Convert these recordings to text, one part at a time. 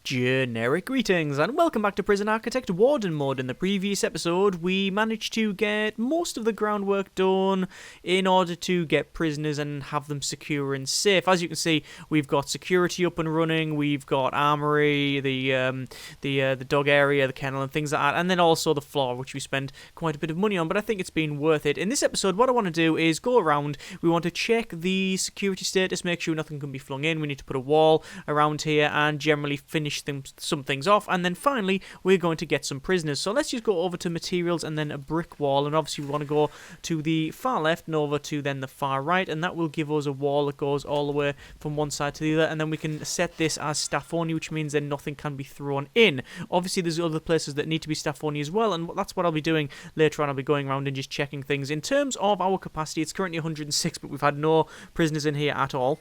Generic greetings and welcome back to Prison Architect Warden Mode. In the previous episode, we managed to get most of the groundwork done in order to get prisoners and have them secure and safe. As you can see, we've got security up and running, we've got armory, the dog area, the kennel and things like that, and then also the floor, which we spend quite a bit of money on, but I think it's been worth it. In this episode, what I want to do is go around, we want to check the security status, make sure nothing can be flung in, we need to put a wall around here and generally finish some things off, and then finally we're going to get some prisoners. So let's just go over to materials and then a brick wall, and obviously we want to go to the far left and over to then the far right, and that will give us a wall that goes all the way from one side to the other, and then we can set this as staff only, which means then nothing can be thrown in. Obviously there's other places that need to be staff only as well, and that's what I'll be doing later on. I'll be going around and just checking things. In terms of our capacity, it's currently 106, but we've had no prisoners in here at all.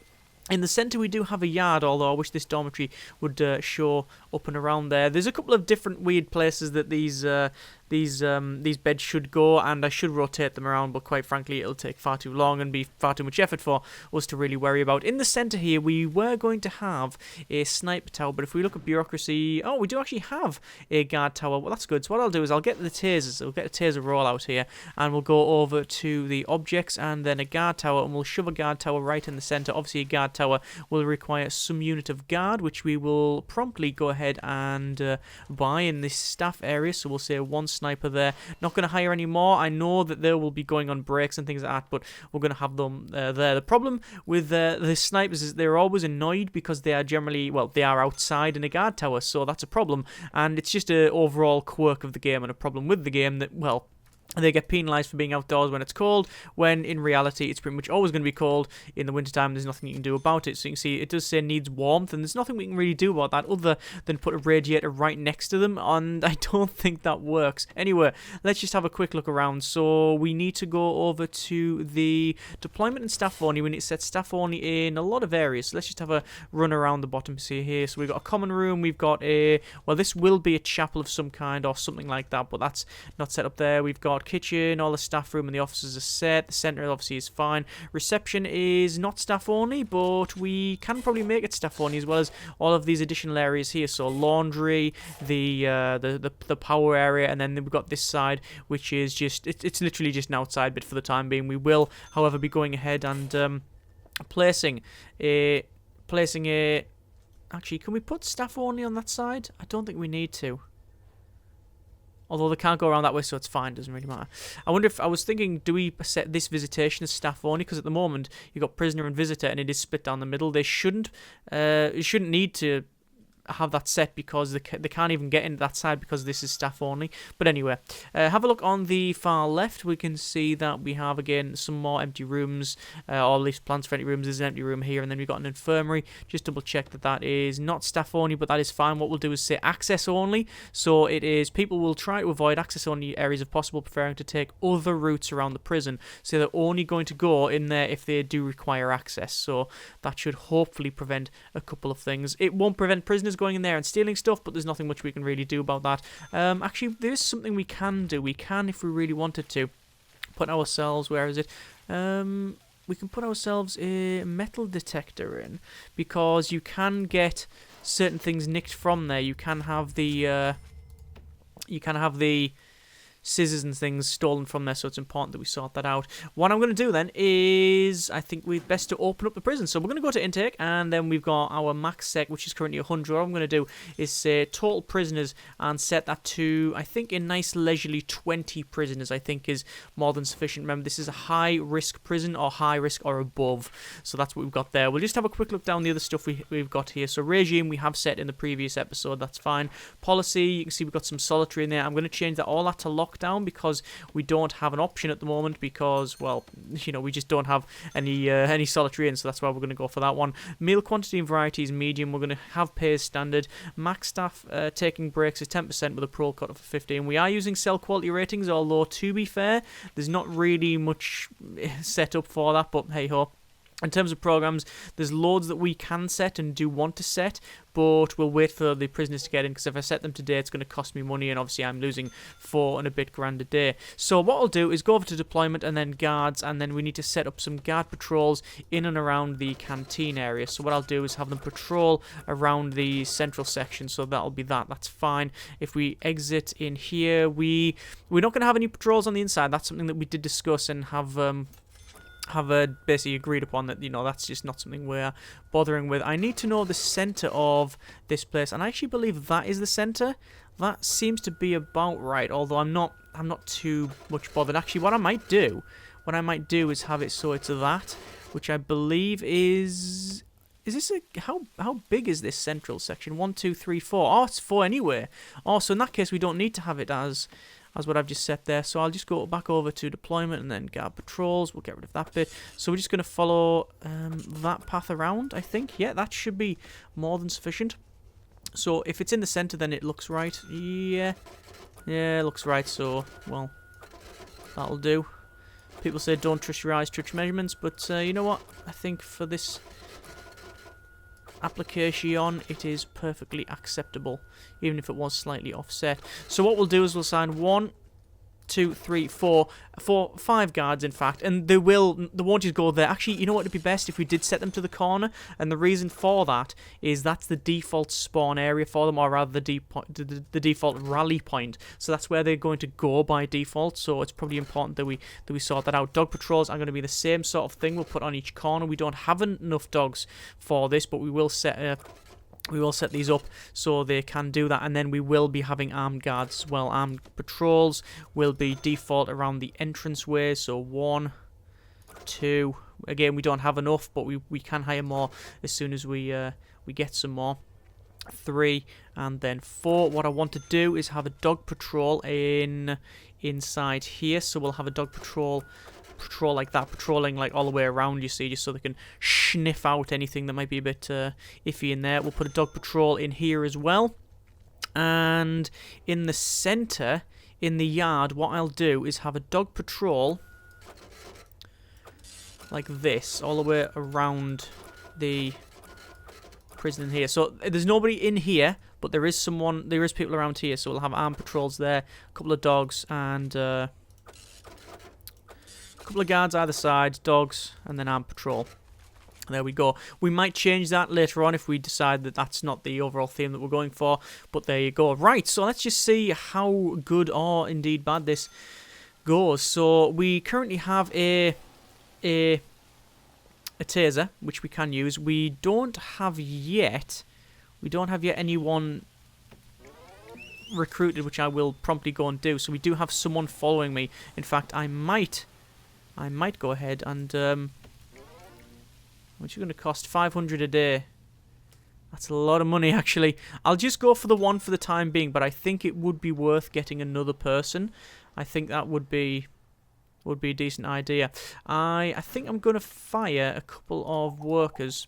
In the centre we do have a yard, although I wish this dormitory would show up and around there. There's a couple of different weird places that these beds should go, and I should rotate them around, but quite frankly it'll take far too long and be far too much effort for us to really worry about. In the centre here we were going to have a sniper tower, but if we look at bureaucracy, oh, we do actually have a guard tower. Well, that's good. So what I'll do is I'll get the tasers, I'll get a taser roll out here, and we'll go over to the objects and then a guard tower, and we'll shove a guard tower right in the centre. Obviously a guard tower will require some unit of guard, which we will promptly go ahead and buy in this staff area. So we'll say one sniper there. Not going to hire any more. I know that they will be going on breaks and things like that, but we're going to have them there. The problem with the snipers is they're always annoyed because they are generally, well, they are outside in a guard tower, so that's a problem, and it's just an overall quirk of the game and a problem with the game that, well, they get penalised for being outdoors when it's cold, when in reality it's pretty much always going to be cold in the wintertime. There's nothing you can do about it. So you can see it does say needs warmth, and there's nothing we can really do about that other than put a radiator right next to them, and I don't think that works. Anyway, let's just have a quick look around. So we need to go over to the deployment and staff only. We need to set staff only in a lot of areas. So let's just have a run around the bottom see here. So we've got a common room, we've got a, well, this will be a chapel of some kind or something like that, but that's not set up there. We've got kitchen, all the staff room and the offices are set. The centre obviously is fine. Reception is not staff only, but we can probably make it staff only, as well as all of these additional areas here. So laundry, the power area, and then we've got this side, which is just it's literally just an outside bit for the time being. We will, however, be going ahead and placing a. Actually, can we put staff only on that side? I don't think we need to. Although they can't go around that way, so it's fine. Doesn't really matter. I wonder if I was thinking, do we set this visitation as staff only? Because at the moment you've got prisoner and visitor, and it is split down the middle. They shouldn't need to have that set because they can't even get into that side because this is staff only. But anyway, have a look on the far left. We can see that we have again some more empty rooms, or at least plans for empty rooms. There's an empty room here, and then we've got an infirmary. Just double check that that is not staff only, but that is fine. What we'll do is say access only. So it is, people will try to avoid access only areas if possible, preferring to take other routes around the prison. So they're only going to go in there if they do require access. So that should hopefully prevent a couple of things. It won't prevent prisoners going in there and stealing stuff, but there's nothing much we can really do about that. Actually, there's something we can do. We can, if we really wanted to, put ourselves, where is it? We can put ourselves a metal detector in, because you can get certain things nicked from there. You can have the scissors and things stolen from there, so it's important that we sort that out. What I'm going to do then is, I think we're best to open up the prison. So we're going to go to intake, and then we've got our max sec, which is currently 100. What I'm going to do is say total prisoners and set that to, I think, a nice leisurely 20 prisoners, I think is more than sufficient. Remember, this is a high risk prison, or high risk or above, so that's what we've got there. We'll just have a quick look down the other stuff we've got here. So regime we have set in the previous episode, that's fine. Policy, you can see we've got some solitary in there. I'm going to change that all that to lockdown, because we don't have an option at the moment, because, well, you know, we just don't have any solitary in, so that's why we're going to go for that one. Meal quantity and variety is medium. We're going to have pay as standard. Max staff taking breaks is 10% with a parole cut of 15. We are using cell quality ratings, although to be fair, there's not really much set up for that, but hey ho. In terms of programs, there's loads that we can set and do want to set, but we'll wait for the prisoners to get in, because if I set them today, it's going to cost me money, and obviously I'm losing 4 and a bit grand a day. So what I'll do is go over to deployment and then guards, and then we need to set up some guard patrols in and around the canteen area. So what I'll do is have them patrol around the central section, so that'll be that. That's fine. If we exit in here, we're not going to have any patrols on the inside. That's something that we did discuss and have basically agreed upon, that, you know, that's just not something we're bothering with. I need to know the center of this place, and I actually believe that is the center. That seems to be about right, although I'm not too much bothered. Actually, what I might do is have it so it's that, which I believe is this a, how big is this central section? 1, 2, 3, 4. Oh, it's 4 anyway. Oh, so in that case we don't need to have it as what I've just set there. So I'll just go back over to deployment and then guard patrols. We'll get rid of that bit. So we're just going to follow that path around, I think. Yeah, that should be more than sufficient. So if it's in the center, then it looks right. Yeah, it looks right. So, well, that'll do. People say don't trust your eyes, trust your measurements. But you know what? I think for this application, it is perfectly acceptable, even if it was slightly offset. So what we'll do is we'll assign 1, 2, 3, 4, 5 guards, in fact, and they won't just go there. Actually, you know what, it'd be best if we did set them to the corner, and the reason for that is that's the default spawn area for them, or rather the default rally point. So that's where they're going to go by default. So it's probably important that we sort that out. Dog patrols are going to be the same sort of thing. We'll put on each corner. We don't have enough dogs for this, but we will set these up so they can do that, and then we will be having armed guards as well. Armed patrols will be default around the entranceway, so 1, 2. Again, we don't have enough, but we can hire more as soon as we get some more. 3, and then 4. What I want to do is have a dog patrol inside here, so we'll have a dog patrol like that, patrolling like all the way around, you see, just so they can sniff out anything that might be a bit iffy in there. We'll put a dog patrol in here as well, and in the center, in the yard, what I'll do is have a dog patrol like this all the way around the prison in here. So there's nobody in here, but there is people around here, so we'll have armed patrols there, a couple of dogs, and couple of guards either side, dogs, and then armed patrol. There we go. We might change that later on if we decide that that's not the overall theme that we're going for, but there you go. Right, so let's just see how good or indeed bad this goes. So we currently have a taser, which we can use. We don't have yet anyone recruited, which I will promptly go and do. So we do have someone following me. In fact, I might go ahead and which is going to cost 500 a day. That's a lot of money, actually. I'll just go for the one for the time being, but I think it would be worth getting another person. I think that would be a decent idea. I think I'm going to fire a couple of workers.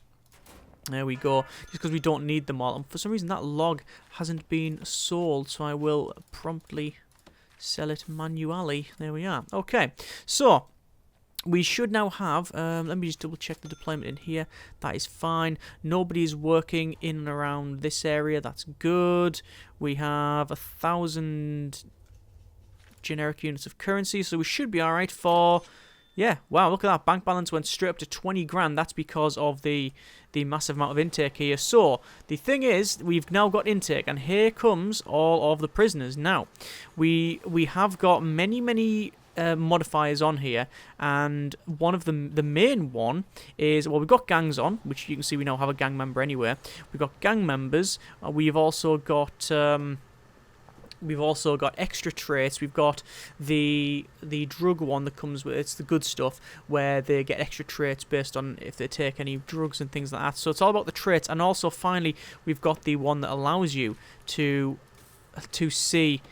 There we go. Just because we don't need them all. And for some reason that log hasn't been sold, so I will promptly sell it manually. There we are. Okay, so we should now have, let me just double check the deployment in here. That is fine. Nobody's working in and around this area. That's good. We have 1,000 generic units of currency, so we should be alright for, yeah, wow, look at that. Bank balance went straight up to 20 grand. That's because of the massive amount of intake here. So the thing is, we've now got intake, and here comes all of the prisoners. Now, we have got many modifiers on here, and one of them, the main one, is, well, we've got gangs on, which you can see we now have a gang member anyway. We've got gang members. We've also got extra traits. We've got the drug one that comes with, it's the good stuff, where they get extra traits based on if they take any drugs and things like that. So it's all about the traits. And also, finally, we've got the one that allows you to see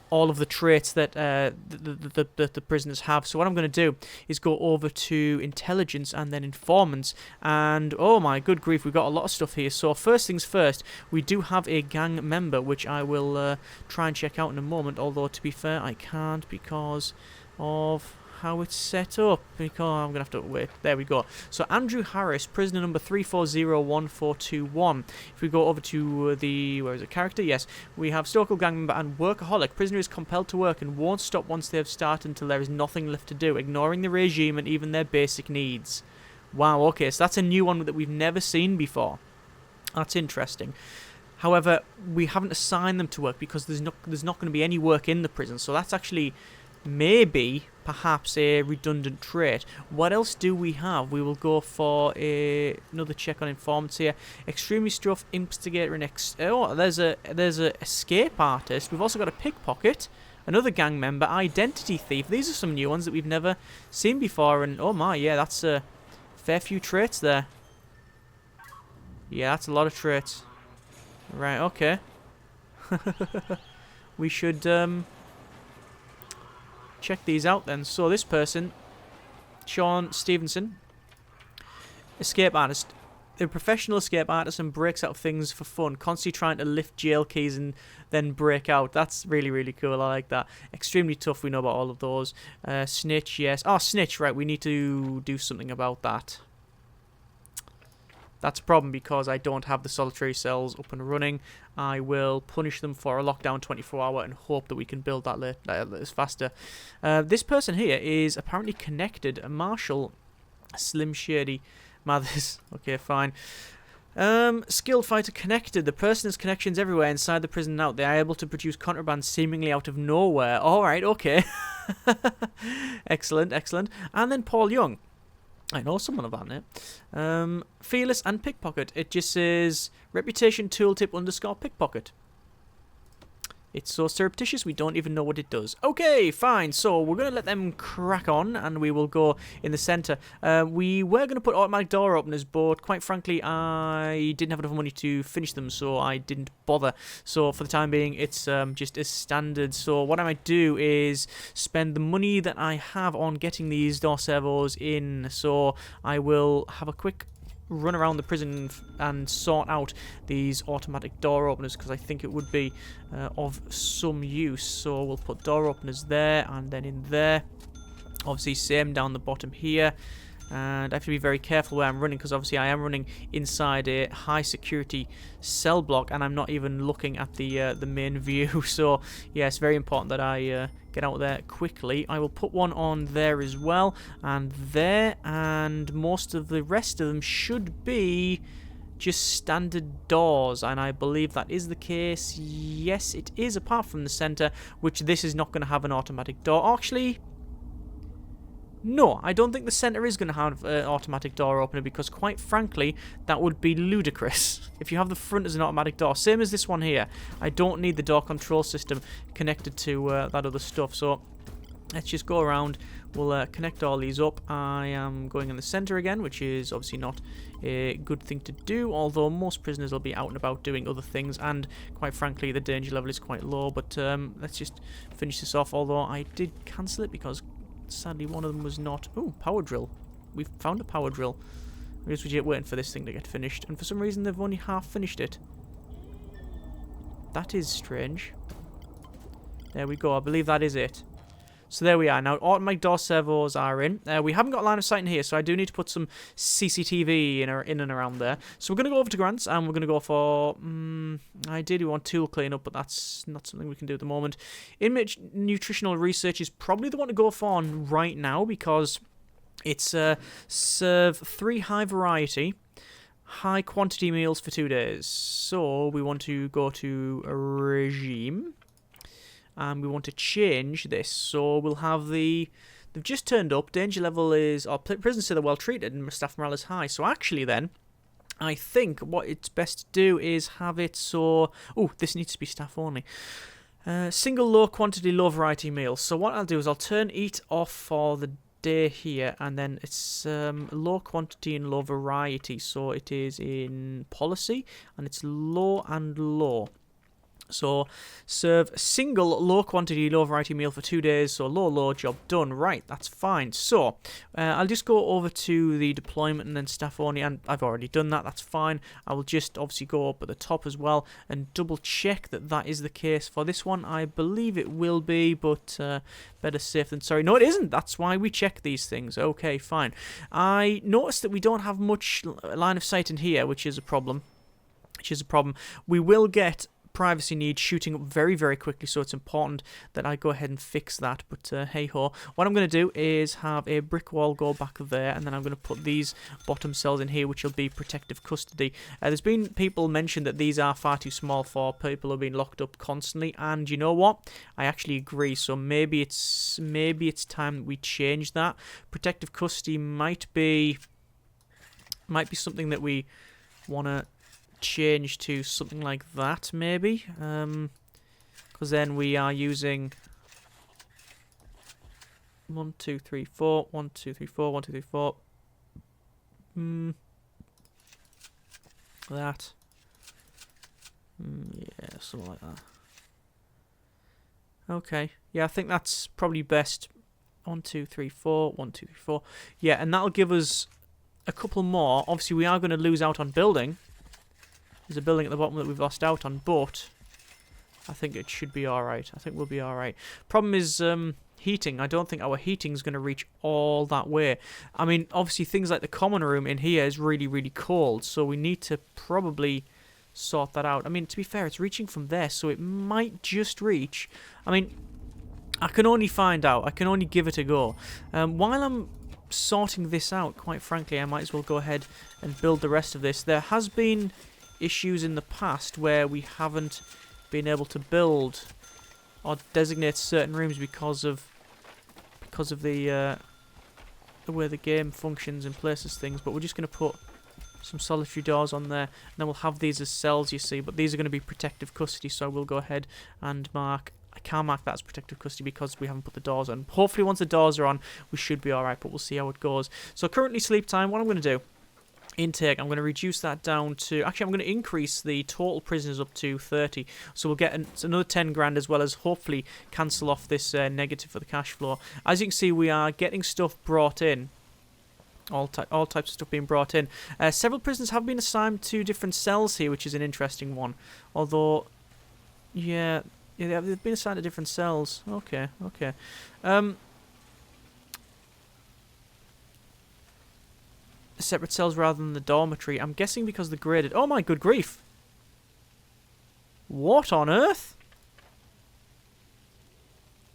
all of the traits that the prisoners have. So what I'm going to do is go over to intelligence and then informants, and oh my good grief, we've got a lot of stuff here. So first things first, we do have a gang member, which I will try and check out in a moment, although to be fair I can't because of how it's set up, because I'm going to have to wait. There we go. So Andrew Harris, prisoner number 3401421. If we go over to the, where is it, character? Yes. We have local gang member and workaholic. Prisoner is compelled to work and won't stop once they have started until there is nothing left to do, ignoring the regime and even their basic needs. Wow, okay, so that's a new one that we've never seen before. That's interesting. However, we haven't assigned them to work because there's not going to be any work in the prison, so that's actually maybe, perhaps, a redundant trait. What else do we have? We will go for another check on informants here. Extremely rough instigator and there's a escape artist. We've also got a pickpocket, another gang member, identity thief. These are some new ones that we've never seen before, and oh my, yeah, that's a fair few traits there. Yeah, that's a lot of traits. Right, okay. We should check these out then. So this person, Sean Stevenson, escape artist. A professional escape artist and breaks out of things for fun, constantly trying to lift jail keys and then break out. That's really, really cool. I like that. Extremely tough. We know about all of those. Snitch, yes. Oh, snitch, right. We need to do something about that. That's a problem because I don't have the solitary cells up and running. I will punish them for a lockdown 24-hour and hope that we can build that faster. This person here is apparently connected. Marshall Slim Shady Mathers. Okay, fine. Skilled fighter connected. The person has connections everywhere inside the prison and out. They are able to produce contraband seemingly out of nowhere. Alright, okay. Excellent, excellent. And then Paul Young. I know someone of that name. Fearless and pickpocket. It just says reputation tooltip _ pickpocket. It's so surreptitious we don't even know what it does. Okay, fine. So we're going to let them crack on and we will go in the centre. We were going to put automatic door openers, but quite frankly I didn't have enough money to finish them, so I didn't bother. So for the time being it's just as standard. So what I might do is spend the money that I have on getting these door servos in. So I will have a quick run around the prison and sort out these automatic door openers because I think it would be of some use. So we'll put door openers there and then in there. Obviously same down the bottom here. And I have to be very careful where I'm running because obviously I am running inside a high security cell block and I'm not even looking at the main view. So yeah, it's very important that I get out there quickly. I will put one on there as well and there, and most of the rest of them should be just standard doors, and I believe that is the case. Yes, it is, apart from the centre, which this is not going to have an automatic door. Actually, no, I don't think the centre is going to have an automatic door opener because, quite frankly, that would be ludicrous. If you have the front as an automatic door, same as this one here, I don't need the door control system connected to that other stuff. So let's just go around. We'll connect all these up. I am going in the centre again, which is obviously not a good thing to do, although most prisoners will be out and about doing other things, and quite frankly, the danger level is quite low. But let's just finish this off, although I did cancel it because sadly one of them was not. Oh, power drill. We've found a power drill. I guess we're just waiting for this thing to get finished, and for some reason they've only half finished it. That is strange. There we go. I believe that is it. So there we are. Now automatic door servos are in. We haven't got line of sight in here, so I do need to put some CCTV in and around there. So we're going to go over to grants, and we're going to go for... ideally we want tool cleanup, but that's not something we can do at the moment. Inmate nutritional research is probably the one to go for on right now, because it's serve 3 high variety, high quantity meals for 2 days. So we want to go to a regime. And we want to change this, so we'll have they've just turned up, danger level is, or prisoners say they're well treated and staff morale is high. So actually then, I think what it's best to do is have it so, oh, this needs to be staff only. Single low quantity, low variety meals. So what I'll do is I'll turn eat off for the day here, and then it's low quantity and low variety. So it is in policy, and it's low and low. So, serve single low quantity, low variety meal for 2 days. So, low, job done. Right, that's fine. So, I'll just go over to the deployment and then staff only. And I've already done that. That's fine. I will just obviously go up at the top as well and double check that that is the case for this one. I believe it will be, but better safe than sorry. No, it isn't. That's why we check these things. Okay, fine. I noticed that we don't have much line of sight in here, which is a problem. We will get privacy needs shooting up very, very quickly, so it's important that I go ahead and fix that. But hey ho, what I'm going to do is have a brick wall go back there, and then I'm going to put these bottom cells in here, which will be protective custody. There's been people mention that these are far too small for people who have been locked up constantly, and you know what? I actually agree. So maybe it's time that we change that. Protective custody might be something that we want to change to something like that, maybe, because then we are using 1 2 3 4 1 2 3 4 1 2 3 4 that yeah, something like that. Okay, yeah, I think that's probably best. 1 2 3 4 1 2 3 4 yeah, and that'll give us a couple more. Obviously we are going to lose out on building. There's a building at the bottom that we've lost out on, but I think it should be alright. I think we'll be alright. Problem is heating. I don't think our heating's going to reach all that way. I mean, obviously things like the common room in here is really, really cold, so we need to probably sort that out. I mean, to be fair, it's reaching from there, so it might just reach. I mean, I can only find out. I can only give it a go. While I'm sorting this out, quite frankly, I might as well go ahead and build the rest of this. There has been issues in the past where we haven't been able to build or designate certain rooms because of the way the game functions and places things. But we're just going to put some solitary doors on there, and then we'll have these as cells, you see. But these are going to be protective custody, so I will go ahead and mark. I can't mark that as protective custody because we haven't put the doors on. Hopefully once the doors are on, we should be alright, but we'll see how it goes. So currently sleep time, what I'm going to do, intake, I'm going to reduce that down to, actually I'm going to increase the total prisoners up to 30, so we'll get another 10 grand, as well as hopefully cancel off this negative for the cash flow. As you can see, we are getting stuff brought in, all types of stuff being brought in. Several prisoners have been assigned to different cells here, which is an interesting one, although yeah, they've been assigned to different cells. Okay. Separate cells rather than the dormitory. I'm guessing because they're graded. Oh my good grief. What on earth?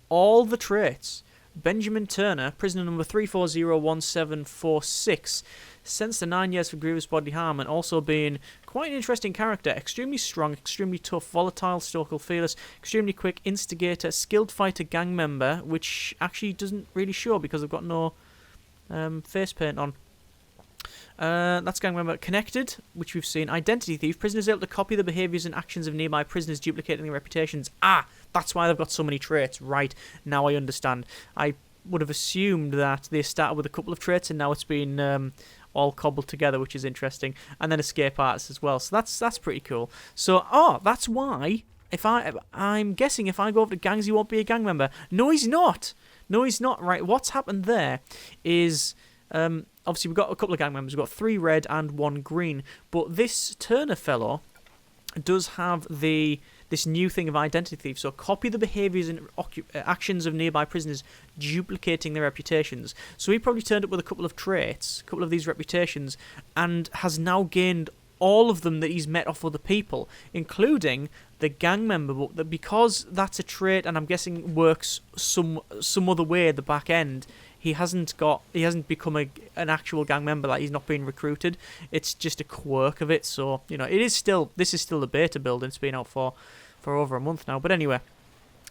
All the traits. Benjamin Turner, prisoner number 3401746. Sentenced to 9 years for grievous bodily harm, and also being quite an interesting character. Extremely strong, extremely tough, volatile, stoical, fearless, extremely quick, instigator, skilled fighter, gang member, which actually doesn't really show because I've got no face paint on. That's gang member. Connected, which we've seen. Identity thief. Prisoners able to copy the behaviours and actions of nearby prisoners, duplicating their reputations. Ah, that's why they've got so many traits. Right, now I understand. I would have assumed that they started with a couple of traits and now it's been all cobbled together, which is interesting. And then escape artists as well. So that's pretty cool. So, that's why I'm guessing if I go over to gangs, he won't be a gang member. No, he's not. Right, what's happened there is obviously we've got a couple of gang members. We've got 3 red and 1 green. But this Turner fellow does have this new thing of identity thief. So copy the behaviours and actions of nearby prisoners, duplicating their reputations. So he probably turned up with a couple of traits, a couple of these reputations, and has now gained all of them that he's met off other people, including the gang member. But because that's a trait, and I'm guessing works some other way at the back end, he hasn't become an actual gang member. Like, he's not being recruited. It's just a quirk of it. So, you know, this is still the beta build, and it's been out for over a month now. But anyway,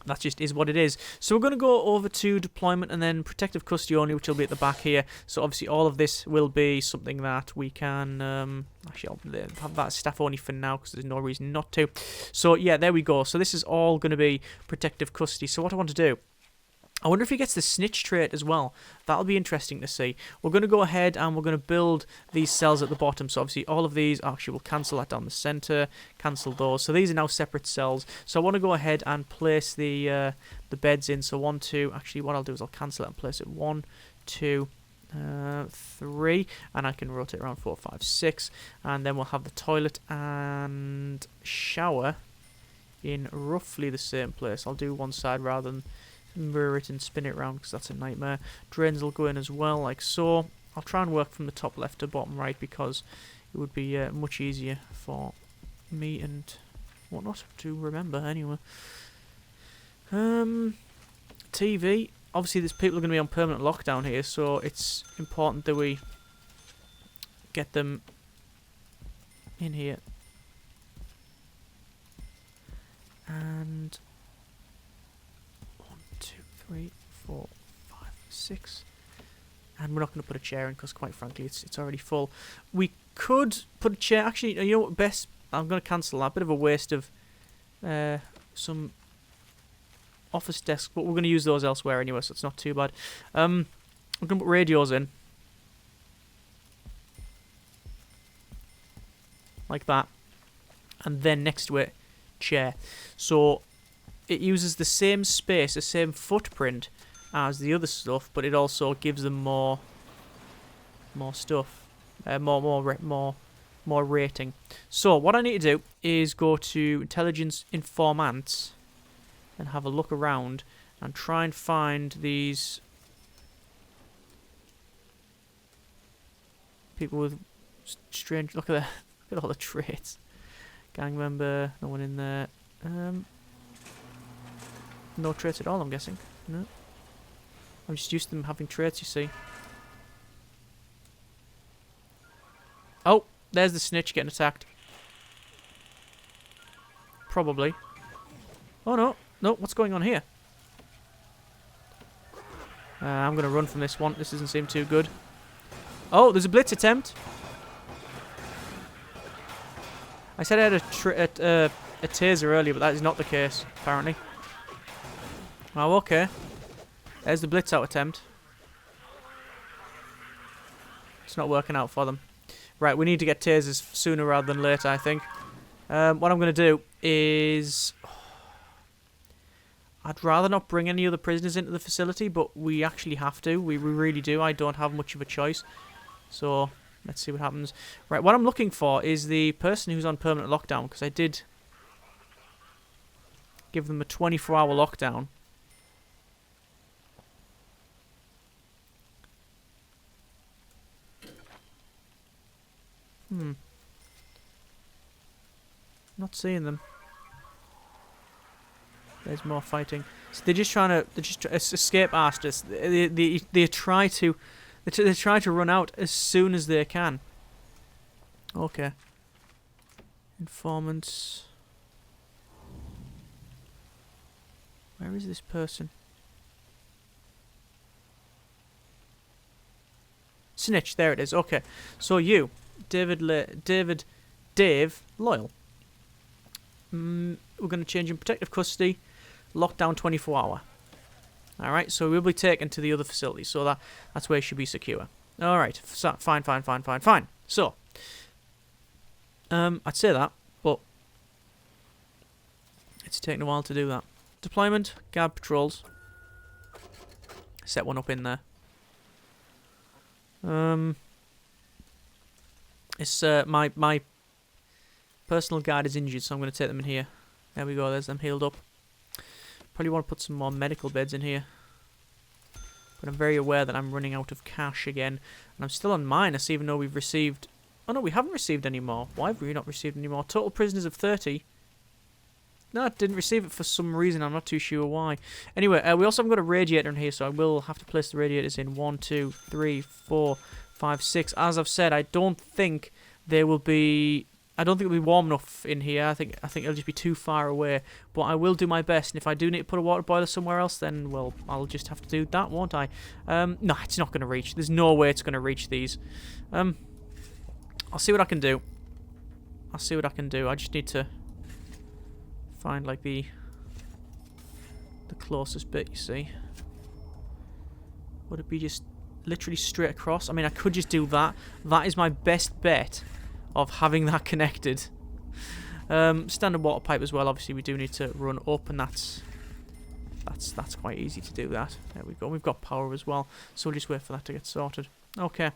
that just is what it is. So we're going to go over to deployment and then protective custody only, which will be at the back here. So obviously all of this will be something that we can actually I'll have that staff only for now because there's no reason not to. So yeah, there we go. So this is all going to be protective custody. So what I want to do, I wonder if he gets the snitch trait as well. That'll be interesting to see. We're going to go ahead and we're going to build these cells at the bottom. So obviously all of these, actually we'll cancel that down the center, cancel those. So these are now separate cells. So I want to go ahead and place the beds in. So 1, 2, actually what I'll do is I'll cancel it and place it 1, 2, 3, and I can rotate around 4, 5, 6, and then we'll have the toilet and shower in roughly the same place. I'll do one side rather than mirror it and spin it around because that's a nightmare. Drains will go in as well, like so. I'll try and work from the top left to bottom right because it would be much easier for me and whatnot to remember anyway. TV. Obviously, there's people are going to be on permanent lockdown here, so it's important that we get them in here. And 1, 2, 3, 4, 5, 6. And we're not going to put a chair in because, quite frankly, it's already full. We could put a chair. Actually, you know what? Best. I'm going to cancel that. Bit of a waste of some office desks, but we're going to use those elsewhere anyway, so it's not too bad. We're going to put radios in. Like that. And then next to it, chair. So it uses the same space, the same footprint as the other stuff, but it also gives them more stuff. More rating. So what I need to do is go to Intelligence Informants and have a look around and try and find these people with strange. Look at all the traits. Gang member, no one in there. No traits at all, I'm guessing. No. I'm just used to them having traits, you see. Oh, there's the snitch getting attacked. Probably. Oh no. No, what's going on here? I'm going to run from this one. This doesn't seem too good. Oh, there's a blitz attempt. I said I had a taser earlier, but that is not the case, apparently. Oh, okay. There's the blitz out attempt. It's not working out for them. Right, we need to get tasers sooner rather than later, I think. What I'm going to do is... I'd rather not bring any other prisoners into the facility, but we actually have to. We really do. I don't have much of a choice. So, let's see what happens. Right, what I'm looking for is the person who's on permanent lockdown, because I did give them a 24-hour lockdown. Not seeing them. There's more fighting. So they're just trying to escape Astus. They try to run out as soon as they can. Okay. Informants. Where is this person? Snitch. There it is. Okay. So you, Dave Loyal. We're going to change in protective custody. Lockdown 24-hour. Alright, so we'll be taken to the other facility, so that's where he should be secure. Alright, fine. So, I'd say that, but it's taking a while to do that. Deployment, guard patrols. Set one up in there. It's my personal guard is injured, so I'm going to take them in here. There we go, there's them healed up. Probably want to put some more medical beds in here. But I'm very aware that I'm running out of cash again. And I'm still on minus, even though we've received... Oh no, we haven't received any more. Why have we not received any more? Total prisoners of 30. No, I didn't receive it for some reason. I'm not too sure why. Anyway, we also haven't got a radiator in here, so I will have to place the radiators in 1, 2, 3, 4, 5, 6. As I've said, I don't think there will be... I don't think it'll be warm enough in here. I think it'll just be too far away. But I will do my best. And if I do need to put a water boiler somewhere else, then, well, I'll just have to do that, won't I? No, it's not going to reach. There's no way it's going to reach these. I'll see what I can do. I just need to find, like, the closest bit, you see. Would it be just literally straight across? I mean, I could just do that. That is my best bet of having that connected. Standard water pipe as well. Obviously, we do need to run up, and that's quite easy to do that. There we go. We've got power as well, so we'll just wait for that to get sorted. Okay.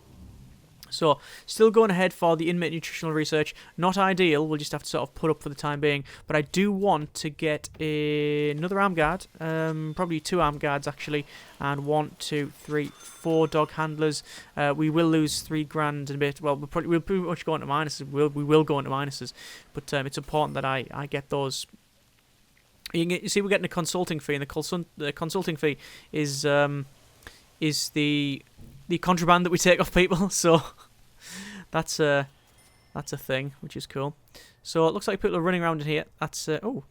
So, still going ahead for the inmate nutritional research. Not ideal, we'll just have to sort of put up for the time being. But I do want to get another arm guard, probably 2 arm guards actually, and 1, 2, 3, 4 dog handlers. We will lose 3 grand and a bit. Well, we'll pretty much go into minuses. We will go into minuses, but it's important that I get those. You see, we're getting a consulting fee, and the consulting fee is the contraband that we take off people, so that's a thing, which is cool. So it looks like people are running around in here. That's oh,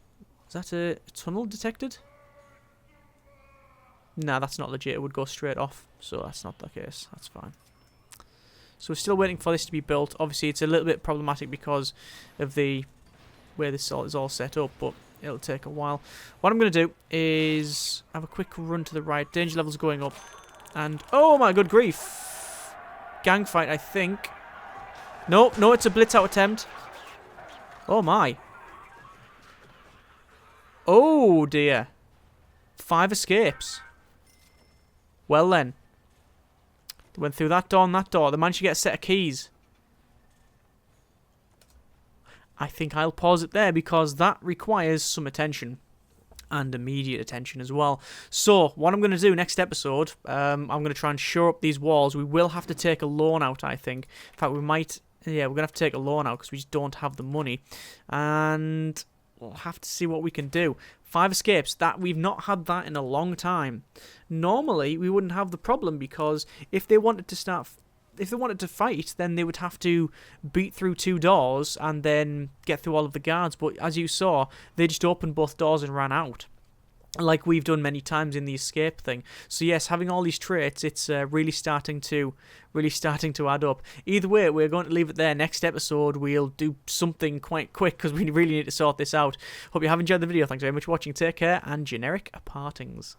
is that a tunnel detected? Nah, that's not legit. It would go straight off, so that's not the case. That's fine. So we're still waiting for this to be built. Obviously, it's a little bit problematic because of the way this is all set up, but it'll take a while. What I'm going to do is have a quick run to the right. Danger levels going up. And, oh my good grief. Gang fight, I think. No, it's a blitz out attempt. Oh my. Oh dear. 5 escapes. Well then. They went through that door and that door. They managed to get a set of keys. I think I'll pause it there because that requires some attention. And immediate attention as well. So, what I'm going to do next episode, I'm going to try and shore up these walls. We will have to take a loan out, I think. In fact, we might... Yeah, we're going to have to take a loan out because we just don't have the money. And we'll have to see what we can do. 5 escapes. We've not had that in a long time. Normally, we wouldn't have the problem because if they wanted to fight, then they would have to beat through 2 doors and then get through all of the guards. But as you saw, they just opened both doors and ran out, like we've done many times in the escape thing. So yes, having all these traits, it's really starting to add up. Either way, we're going to leave it there. Next episode, we'll do something quite quick because we really need to sort this out. Hope you have enjoyed the video. Thanks very much for watching. Take care, and generic partings.